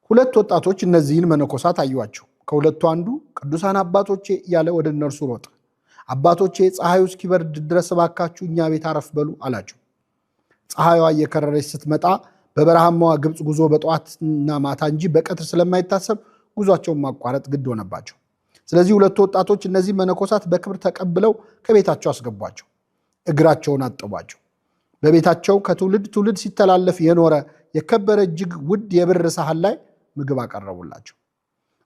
ሁለት ወጣቶች እነዚህን መነኮሳት አዩአቸው። ከሁለቱ አንዱ ቅዱሳን አባቶቼ እያለ ወደ እነርሱ ሮጠ። አባቶቼ ፀሐዩ እስኪበርድ ድረስ እባካችሁ እኛ ቤት አረፍ በሉ አላቸው። ፀሐዩዋ እየከረረች ስትመጣ በበረሃማዋ ግብፅ ጉዞ በጠዋትና ማታ እንጂ በቀትር ስለማይታሰብ ጉዟቸውን ማቋረጥ ግድ ሆነባቸው። ስለዚህ ሁለቱ ወጣቶች እነዚህ መነኮሳት በክብር ተቀብለው ከቤታቸው አስገቧቸው፣ እግራቸውን አጠቧቸው። በቤታቸው ከትውልድ ትውልድ ሲተላለፍ የኖረ የከበረ እጅግ ውድ የብር ሳህን ላይ ምግብ አቀረቡላቸው።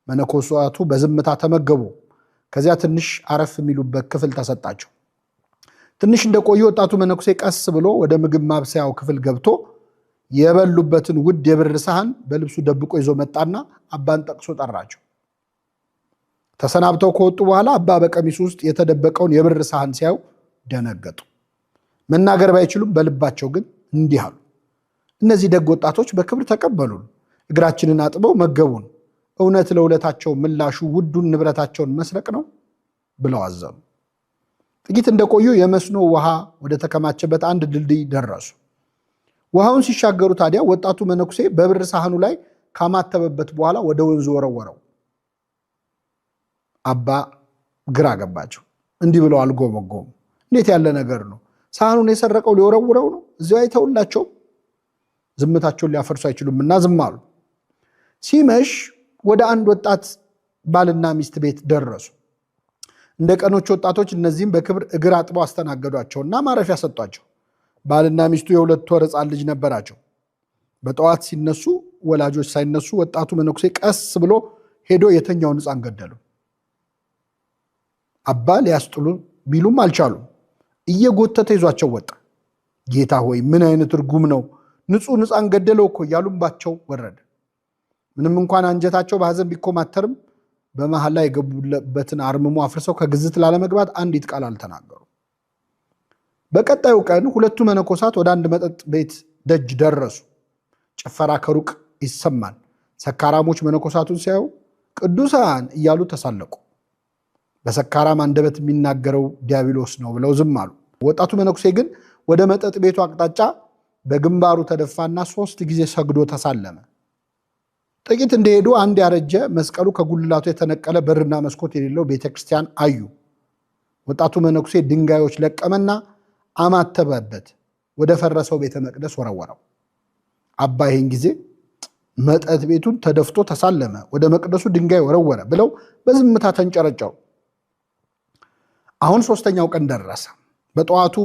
መነኮሳቱ በዝምታ ተመገቡ። ከዚያ ትንሽ አረፍ የሚሉበት ክፍል ተሰጣቸው። ትንሽ እንደቆዩ ወጣቱ መነኩሴ ቀስ ብሎ ወደ ምግብ ማብሰያው ክፍል ገብቶ የበሉበትን ውድ የብር ሳህን በልብሱ ደብቆ ይዞ መጣና አባን ጠቅሶ ጠራቸው። ተሰናብተው ከወጡ በኋላ አባ በቀሚሱ ውስጥ የተደበቀውን የብር ሳህን ሲያዩ ደነገጡ። መናገር ባይችሉም በልባቸው ግን እንዲህ አሉ፣ እነዚህ ደግ ወጣቶች በክብር ተቀበሉን፣ እግራችንን አጥበው መገቡን። እውነት ለውለታቸው ምላሹ ውዱን ንብረታቸውን መስረቅ ነው ብለው አዘኑ። ጥቂት እንደቆዩ የመስኖ ውሃ ወደ ተከማቸበት አንድ ድልድይ ደረሱ። ውሃውን ሲሻገሩ ታዲያ ወጣቱ መነኩሴ በብር ሳህኑ ላይ ካማተበበት በኋላ ወደ ወንዙ ወረወረው። አባ ግራ ገባቸው። እንዲህ ብለው አልጎመጎሙ። እንዴት ያለ ነገር ነው? ሳህኑን የሰረቀው ሊወረውረው ነው? እዚያው አይተውላቸው? ዝምታቸውን ሊያፈርሱ አይችሉምና ዝም አሉ። ሲመሽ ወደ አንድ ወጣት ባልና ሚስት ቤት ደረሱ። እንደ ቀኖች ወጣቶች እነዚህም በክብር እግር አጥበው አስተናገዷቸውና ማረፊያ ሰጧቸው። ባልና ሚስቱ የሁለት ወር ሕፃን ልጅ ነበራቸው። በጠዋት ሲነሱ ወላጆች ሳይነሱ ወጣቱ መነኩሴ ቀስ ብሎ ሄዶ የተኛውን ሕፃን ገደሉ። አባ ሊያስጥሉ ቢሉም አልቻሉም። እየጎተተ ይዟቸው ወጣ። ጌታ ሆይ ምን አይነት ርጉም ነው! ንጹሕ ሕፃን ገደለው እኮ እያሉባቸው ወረደ። ምንም እንኳን አንጀታቸው በሐዘን ቢኮማተርም በመሃል ላይ የገቡበትን አርምሞ አፍርሰው ከግዝት ላለመግባት አንዲት ቃል አልተናገሩ። በቀጣዩ ቀን ሁለቱ መነኮሳት ወደ አንድ መጠጥ ቤት ደጅ ደረሱ። ጭፈራ ከሩቅ ይሰማል። ሰካራሞች መነኮሳቱን ሲያዩ ቅዱሳን እያሉ ተሳለቁ። በሰካራም አንደበት የሚናገረው ዲያብሎስ ነው ብለው ዝም አሉ። ወጣቱ መነኩሴ ግን ወደ መጠጥ ቤቱ አቅጣጫ በግንባሩ ተደፋና 3 ጊዜ ሰግዶ ተሳለመ። ጥቂት እንደሄዱ አንድ ያረጀ መስቀሉ ከጉልላቱ የተነቀለ በርና መስኮት የሌለው ቤተክርስቲያን አዩ። ወጣቱ መነኩሴ ድንጋዮች ለቀመና አማተበበት፣ ወደ ፈረሰው ቤተ መቅደስ ወረወረው። አባ ይህን ጊዜ መጠጥ ቤቱን ተደፍቶ ተሳለመ፣ ወደ መቅደሱ ድንጋይ ወረወረ ብለው በዝምታ ተንጨረጨሩ። አሁን 3ኛው ቀን ደረሰ። በጠዋቱ